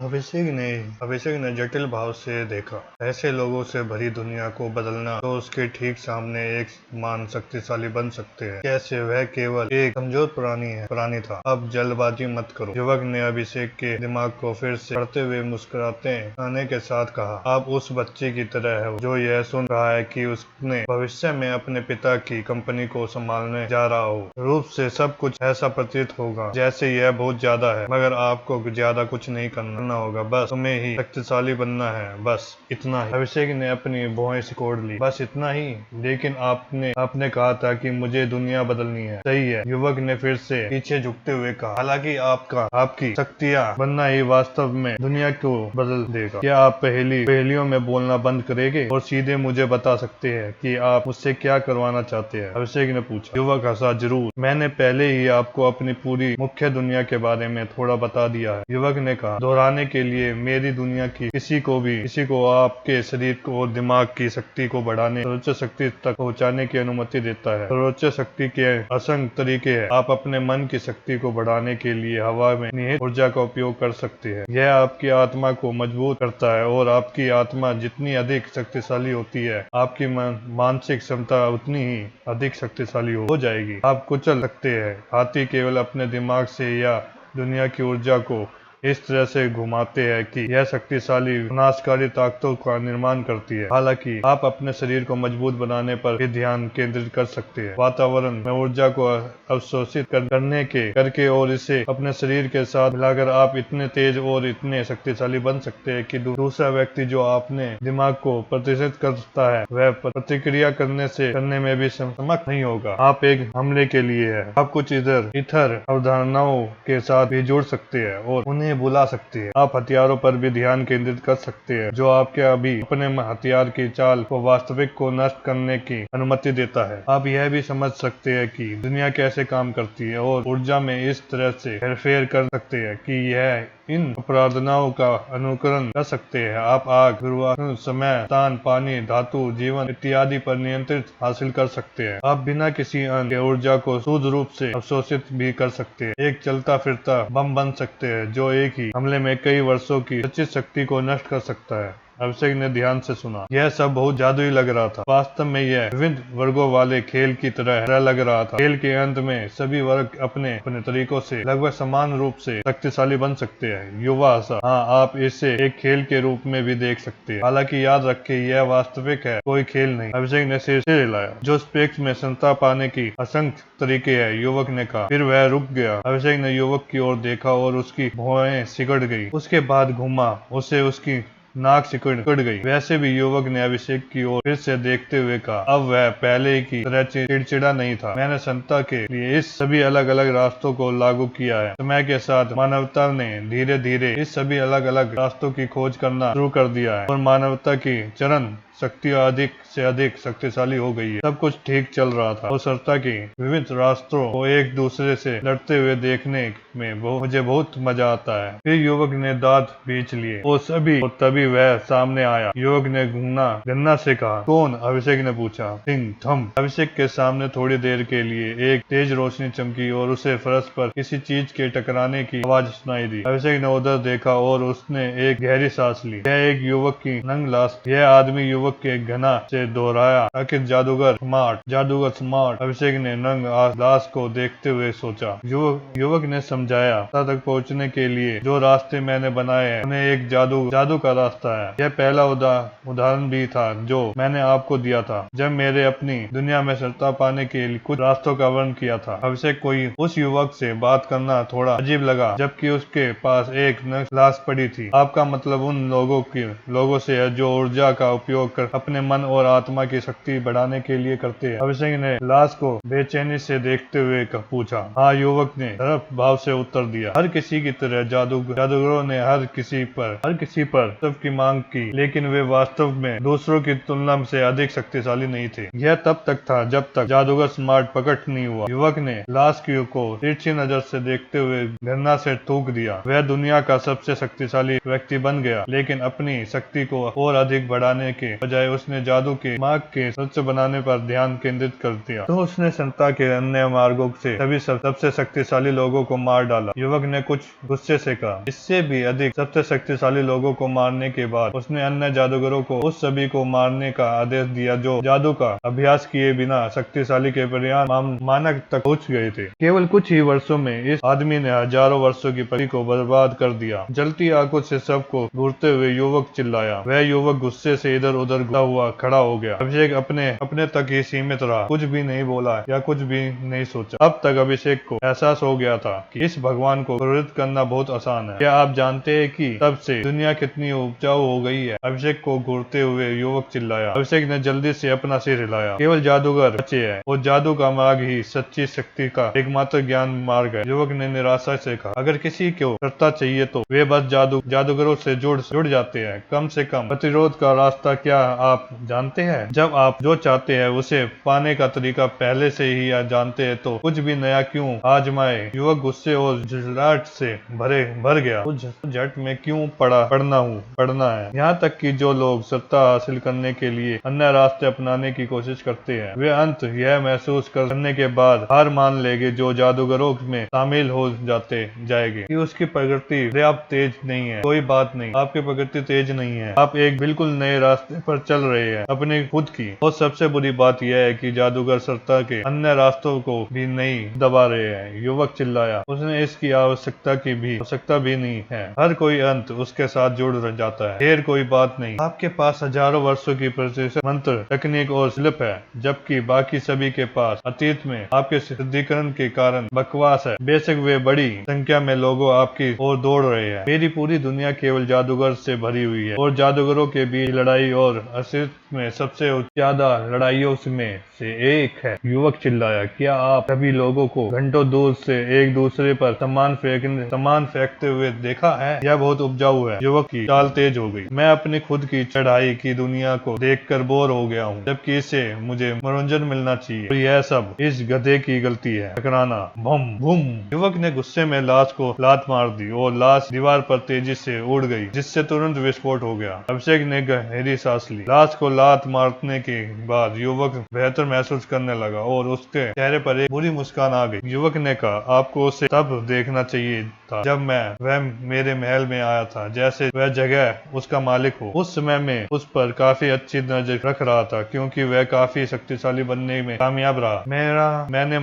अभिषेक ने जटिल भाव से देखा। ऐसे लोगों से भरी दुनिया को बदलना तो उसके ठीक सामने एक मान शक्तिशाली बन सकते हैं। कैसे? वह केवल एक कमजोर प्राणी था। अब जल्दबाजी मत करो। युवक ने अभिषेक के दिमाग को फिर से पढ़ते हुए मुस्कुराते आने के साथ कहा, आप उस बच्चे की तरह हो जो यह सुन रहा है कि उसने भविष्य में अपने पिता की कंपनी को संभालने जा रहा हो। रूप से सब कुछ ऐसा प्रतीत होगा जैसे यह बहुत ज्यादा है, मगर आपको ज्यादा कुछ नहीं करना होगा। बस तुम्हें ही शक्तिशाली बनना है, बस इतना ही। अभिषेक ने अपनी भौहें सिकोड़ ली। बस इतना ही? लेकिन आपने कहा था कि मुझे दुनिया बदलनी है। सही है, युवक ने फिर से पीछे झुकते हुए कहा। हालांकि आपकी शक्तियां बनना ही वास्तव में दुनिया को बदल देगा। क्या आप पहेलियों में बोलना बंद करेंगे और सीधे मुझे बता सकते हैं कि आप मुझसे क्या करवाना चाहते हैं? अभिषेक ने पूछा। युवक हंसा। जरूर, मैंने पहले ही आपको अपनी पूरी मुख्य दुनिया के बारे में थोड़ा बता दिया है, युवक ने कहा। दोहराने के लिए, मेरी दुनिया की किसी को आपके शरीर को और दिमाग की शक्ति को बढ़ाने, सर्वोच्च शक्ति तक पहुंचाने की अनुमति देता है। सर्वोच्च शक्ति के असंख्य तरीके हैं। आप अपने मन की शक्ति को बढ़ाने के लिए हवा में निहित ऊर्जा का उपयोग कर सकते हैं। यह आपकी आत्मा को मजबूत करता है और आपकी आत्मा जितनी अधिक शक्तिशाली होती है, आपकी मानसिक क्षमता उतनी ही अधिक शक्तिशाली हो जाएगी। आप कुचल सकते हैं। हाथी केवल अपने दिमाग से या दुनिया की ऊर्जा को इस तरह से घुमाते हैं कि यह शक्तिशाली विनाशकारी ताकतों का निर्माण करती है। हालांकि आप अपने शरीर को मजबूत बनाने पर भी ध्यान केंद्रित कर सकते हैं। वातावरण में ऊर्जा को अवशोषित करके और इसे अपने शरीर के साथ मिलाकर आप इतने तेज और इतने शक्तिशाली बन सकते हैं कि दूसरा व्यक्ति जो अपने दिमाग को प्रतिष्ठित करता है, वह प्रतिक्रिया करने में भी समर्थ नहीं होगा। आप एक हमले के लिए है। आप कुछ इतर अवधारणाओं के साथ भी जुड़ सकते हैं और उन्हें बुला सकते हैं। आप हथियारों पर भी ध्यान केंद्रित कर सकते हैं, जो आपके अभी अपने हथियार की चाल को वास्तविक को नष्ट करने की अनुमति देता है। आप यह भी समझ सकते हैं कि दुनिया कैसे काम करती है और ऊर्जा में इस तरह से हेरफेर कर सकते हैं कि यह इन प्रार्थनाओं का अनुकरण कर सकते हैं। आप आग, गुरुत्वाकर्षण, समय, स्थान, पानी, धातु, जीवन इत्यादि पर नियंत्रित हासिल कर सकते हैं। आप बिना किसी अन्य के ऊर्जा को शुद्ध रूप से अवशोषित भी कर सकते हैं। एक चलता फिरता बम बन सकते हैं जो एक ही हमले में कई वर्षों की सचित शक्ति को नष्ट कर सकता है। अभिषेक ने ध्यान से सुना। यह सब बहुत जादुई लग रहा था। वास्तव में यह विविध वर्गों वाले खेल की तरह लग रहा था। खेल के अंत में सभी वर्ग अपने अपने तरीकों से लगभग समान रूप से शक्तिशाली बन सकते हैं। युवा हंसा। हाँ, आप इसे एक खेल के रूप में भी देख सकते हैं। हालांकि याद रखें, यह वास्तविक है, कोई खेल नहीं। अभिषेक ने सिर हिलाया। जो स्पेक्स में क्षमता पाने की असंख्य तरीके हैं, युवक ने कहा। फिर वह रुक गया। अभिषेक ने युवक की ओर देखा और उसकी भौहें सिकुड़ गई। उसके बाद घूमा, उसे उसकी नाक सिकुड़ गई। वैसे भी, युवक ने अभिषेक की ओर फिर से देखते हुए कहा। अब वह पहले की तरह चिड़चिड़ा नहीं था। मैंने क्षमता के लिए इस सभी अलग अलग रास्तों को लागू किया है। समय के साथ मानवता ने धीरे धीरे इस सभी अलग अलग रास्तों की खोज करना शुरू कर दिया है और मानवता की चरण शक्ति अधिक से अधिक शक्तिशाली हो गई है। सब कुछ ठीक चल रहा था और सत्ता की विविध राष्ट्रों को एक दूसरे से लड़ते हुए देखने में मुझे बहुत मजा आता है। फिर युवक ने दांत भींच लिए और तभी वह सामने आया। युवक ने गन्ना से कहा। कौन? अभिषेक ने पूछा। सिंह थम। अभिषेक के सामने थोड़ी देर के लिए एक तेज रोशनी चमकी और उसे फर्श पर किसी चीज के टकराने की आवाज सुनाई दी। अभिषेक ने उधर देखा और उसने एक गहरी सांस ली। यह एक युवक की नंग लाश। यह आदमी युवक के घना से दोहराया। आखिर जादूगर स्मार्ट। अभिषेक ने नंग लाश को देखते हुए सोचा। युवक ने समझाया, तक पहुंचने के लिए जो रास्ते मैंने बनाए हैं, उन्हें एक जादू का रास्ता है। यह पहला उदाहरण भी था जो मैंने आपको दिया था जब मेरे अपनी दुनिया में सत्ता पाने के लिए कुछ रास्तों का वर्णन किया था। अभिषेक कोई उस युवक से बात करना थोड़ा अजीब लगा, जबकि उसके पास एक लाश पड़ी थी। आपका मतलब उन लोगों से है जो ऊर्जा का उपयोग कर अपने मन और आत्मा की शक्ति बढ़ाने के लिए करते हैं? अभिषेक ने लाश को बेचैनी से देखते हुए पूछा। हाँ, युवक ने सरल भाव से उत्तर दिया। हर किसी की तरह जादूगरों ने हर किसी पर सबकी मांग की, लेकिन वे वास्तव में दूसरों की तुलना से अधिक शक्तिशाली नहीं थे। यह तब तक था जब तक जादूगर स्मार्ट प्रकट नहीं हुआ। युवक ने लाश को तिरछी नजर से देखते हुए घृणा से थूक दिया। वह दुनिया का सबसे शक्तिशाली व्यक्ति बन गया, लेकिन अपनी शक्ति को और अधिक बढ़ाने के बजाय उसने जादू के मार्ग के सच बनाने पर ध्यान केंद्रित कर दिया। तो उसने संता के अन्य मार्गों से सभी सबसे शक्तिशाली लोगों को मार डाला। युवक ने कुछ गुस्से से कहा। इससे भी अधिक सबसे शक्तिशाली लोगों को मारने के बाद उसने अन्य जादूगरों को उस सभी को मारने का आदेश दिया जो जादू का अभ्यास किए बिना शक्तिशाली के परिणाम मानक तक पहुंच गए थे। केवल कुछ ही वर्षों में इस आदमी ने हजारों वर्षों की पृथ्वी को बर्बाद कर दिया। जलती आंखों से सबको घूरते हुए युवक चिल्लाया। वह युवक गुस्से से इधर उधर घूरता हुआ खड़ा हो गया। अभिषेक अपने तक ही सीमित रहा, कुछ भी नहीं बोला या कुछ भी नहीं सोचा। अब तक अभिषेक को एहसास हो गया था कि इस भगवान को क्रोधित करना बहुत आसान है। क्या आप जानते हैं कि तब से दुनिया कितनी उपजाऊ हो गई है? अभिषेक को घूरते हुए युवक चिल्लाया। अभिषेक ने जल्दी से अपना सिर हिलाया। केवल जादूगर बचे हैं और जादू का मार्ग ही सच्ची शक्ति का एकमात्र ज्ञान मार्ग है। युवक ने निराशा से कहा, अगर किसी को सत्ता चाहिए तो वे बस जादूगरों से जुड़ जाते हैं। कम से कम प्रतिरोध का रास्ता क्या आप जानते हैं? जब आप जो चाहते हैं उसे पाने का तरीका पहले से ही जानते हैं तो कुछ भी नया क्यों आजमाए? युवक गुस्से और झुंझलाहट से भर गया। उस झट में क्यों पढ़ना है? यहाँ तक कि जो लोग सत्ता हासिल करने के लिए अन्य रास्ते अपनाने की कोशिश करते हैं वे अंत यह महसूस करने के बाद हार मान लेंगे जो जादूगरों में शामिल हो जाएंगे कि उसकी प्रगति पर्याप्त तेज नहीं है। कोई बात नहीं, आपकी प्रगति तेज नहीं है, आप एक बिल्कुल नए रास्ते पर चल रहे हैं, अपने खुद की। और सबसे बुरी बात यह है कि जादूगर सत्ता के अन्य रास्तों को भी नहीं दबा रहे हैं। युवक चिल्लाया। उसने इसकी आवश्यकता भी नहीं है। हर कोई अंत उसके साथ जुड़ जाता है। खैर कोई बात नहीं, आपके पास हजारों वर्षों की प्रतिशत मंत्र तकनीक और शिल्प है, जबकि बाकी सभी के पास अतीत में आपके शुद्धिकरण के कारण बकवास है। बेशक वे बड़ी संख्या में लोगों आपकी ओर दौड़ रहे हैं। मेरी पूरी दुनिया केवल जादूगर से भरी हुई है और जादूगरों के बीच लड़ाई और अस्तित्व में सबसे ज्यादा लड़ाइयों में से एक है। युवक चिल्लाया। क्या आप सभी लोगों को घंटों दूर से एक दूसरे पर सामान फेंकते हुए देखा है? यह बहुत उपजाऊ है। युवक की चाल तेज हो गई। मैं अपनी खुद की चढ़ाई की दुनिया को देखकर बोर हो गया हूँ, जबकि इससे मुझे मनोरंजन मिलना चाहिए। तो यह सब इस गधे की गलती है। टकराना, बम बूम। युवक ने गुस्से में लाश को लात मार दी और लाश दीवार पर तेजी से उड़ गई, जिससे तुरंत विस्फोट हो गया। अभिषेक ने गहरी सांस ली। लाश को लात मारने के बाद युवक बेहतर महसूस करने लगा और उसके चेहरे पर एक बुरी मुस्कान आ गई। युवक ने कहा, आपको उसे तब देखना चाहिए था जब वह मेरे महल में आया था, जैसे वह जगह उसका मालिक हो। उस समय में उस पर काफी अच्छी नजर रख रहा था क्योंकि वह काफी शक्तिशाली बनने में कामयाब रहा। मैंने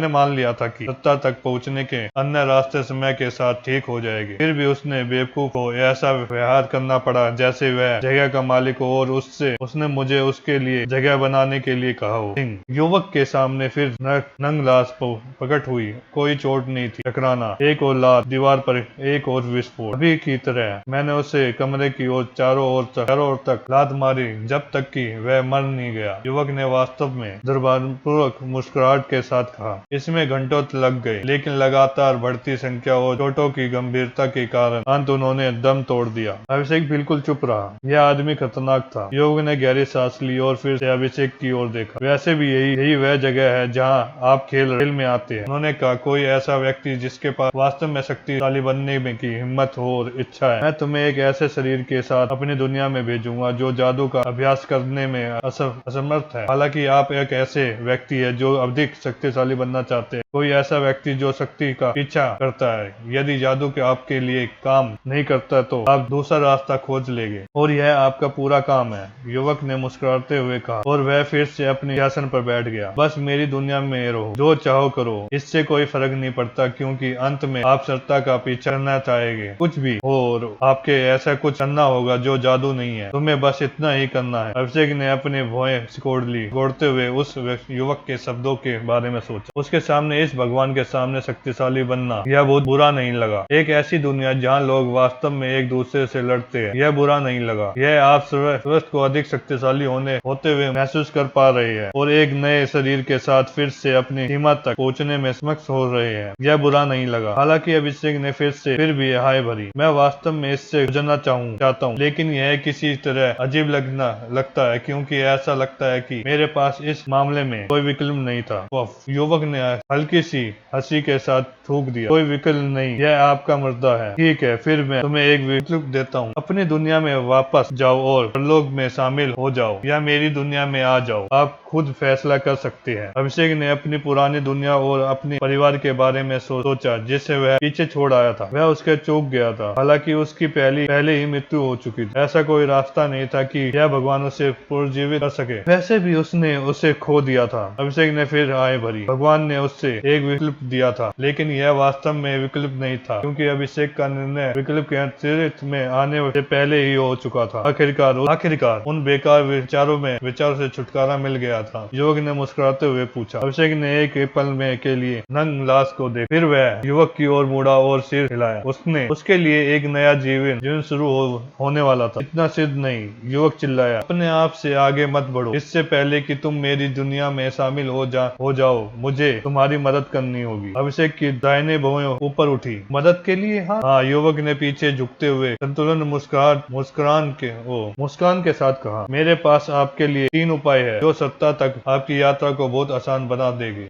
मान लिया था कि सत्ता तक पहुंचने के अन्य रास्ते समय के साथ ठीक हो जाएंगे। फिर भी उसने बेवकूफ को ऐसा व्यवहार करना पड़ा जैसे वह जगह का मालिक हो और उसने मुझे उसके लिए जगह बनाने के लिए कहा हो। युवक के सामने फिर नंग लाश प्रकट हुई। कोई चोट नहीं थी। टकराना, एक और लात, दीवार पर एक और विस्फोट। अभी की तरह मैंने उसे कमरे की ओर चारों ओर तक लात मारी जब तक कि वह मर नहीं गया। युवक ने वास्तव में दुर्भावनापूर्वक मुस्कुराहट के साथ कहा। इसमें घंटों लग गए, लेकिन लगातार बढ़ती संख्या और चोटों की गंभीरता के कारण अंत उन्होंने दम तोड़ दिया। अभिषेक बिल्कुल चुप रहा। यह आदमी खतरनाक था। युवक ने गहरी सांस ली और फिर से अभिषेक की ओर देखा। वैसे भी यही वह जगह है जहाँ आप खेल में आते हैं। उन्होंने कहा, कोई ऐसा व्यक्ति जिसके पास वास्तव में शक्तिशाली बनने में की हिम्मत हो और इच्छा है। मैं तुम्हें एक ऐसे शरीर के साथ अपनी दुनिया में भेजूंगा जो जादू का अभ्यास करने में असमर्थ है। हालांकि आप एक ऐसे व्यक्ति है जो अधिक शक्तिशाली बनना चाहते हैं। कोई ऐसा व्यक्ति जो शक्ति का पीछा करता है। यदि जादू के आपके लिए काम नहीं करता तो आप दूसरा रास्ता खोज लेंगे और यह आपका पूरा काम है। युवक ने मुस्कुराते हुए कहा और वह फिर से अपने आसन पर बैठ गया। बस मेरी दुनिया में रहो, जो चाहो करो, इससे कोई फर्क नहीं पड़ता क्योंकि अंत में आप सत्ता का पीछा करना चाहेंगे। कुछ भी हो और आपके ऐसा कुछ करना होगा जो जादू नहीं है। तुम्हें बस इतना ही करना है। अभिषेक ने अपने भौहें सिकोड़ते हुए उस युवक के शब्दों के बारे में सोचा। उसके सामने, इस भगवान के सामने शक्तिशाली बनना यह बहुत बुरा नहीं लगा। एक ऐसी दुनिया जहाँ लोग वास्तव में एक दूसरे से लड़ते हैं, यह बुरा नहीं लगा। यह आप स्वस्थ को अधिक शक्तिशाली होते हुए महसूस कर पा रहे हैं और एक नए शरीर के साथ फिर से अपनी सीमा तक पहुंचने में सक्षम हो रहे हैं। यह बुरा नहीं लगा। हालांकि अभिषेक ने फिर भी हाय भरी। मैं वास्तव में इससे गुजरना चाहता हूँ, लेकिन यह किसी तरह अजीब लगता है क्योंकि ऐसा लगता है कि मेरे पास इस मामले में कोई विकल्प नहीं था। युवक ने हल्की हल्की सी हंसी के साथ थूक दिया। कोई विकल्प नहीं, यह आपका मुर्दा है। ठीक है, फिर मैं तुम्हें एक विकल्प देता हूँ। अपनी दुनिया में वापस जाओ और परलोक में शामिल हो जाओ, या मेरी दुनिया में आ जाओ। आप खुद फैसला कर सकते हैं। अभिषेक ने अपनी पुरानी दुनिया और अपने परिवार के बारे में सोचा, जिसे वह पीछे छोड़ आया था। वह उसके चौंक गया था, हालांकि उसकी पहले ही मृत्यु हो चुकी थी। ऐसा कोई रास्ता नहीं था कि यह भगवान उसे पुनर्जीवित कर सके। वैसे भी उसने उसे खो दिया था। अभिषेक ने फिर आए भरी। भगवान ने उससे एक विकल्प दिया था, लेकिन यह वास्तव में विकल्प नहीं था, क्योंकि अभिषेक का निर्णय विकल्प के अस्तित्व में आने से पहले ही हो चुका था। आखिरकार उन बेकार विचारों से छुटकारा मिल गया था। युवक ने मुस्कुराते हुए पूछा। अभिषेक ने एक पल में के लिए नंग लाश को देखा, फिर वह युवक की ओर मुड़ा और सिर हिलाया। उसके लिए एक नया जीवन शुरू होने वाला था। इतना सिद्ध नहीं, युवक चिल्लाया, अपने आप से आगे मत बढ़ो। इससे पहले कि तुम मेरी दुनिया में शामिल हो जाओ, मुझे तुम्हारी मदद करनी होगी। अभिषेक की दाहिने भौहें ऊपर उठी। मदद के लिए? हाँ, युवक ने पीछे झुकते हुए संतुलन मुस्कान के साथ कहा। मेरे पास आपके लिए 3 उपाय है, जो सत्ता तक आपकी यात्रा को बहुत आसान बना देंगे।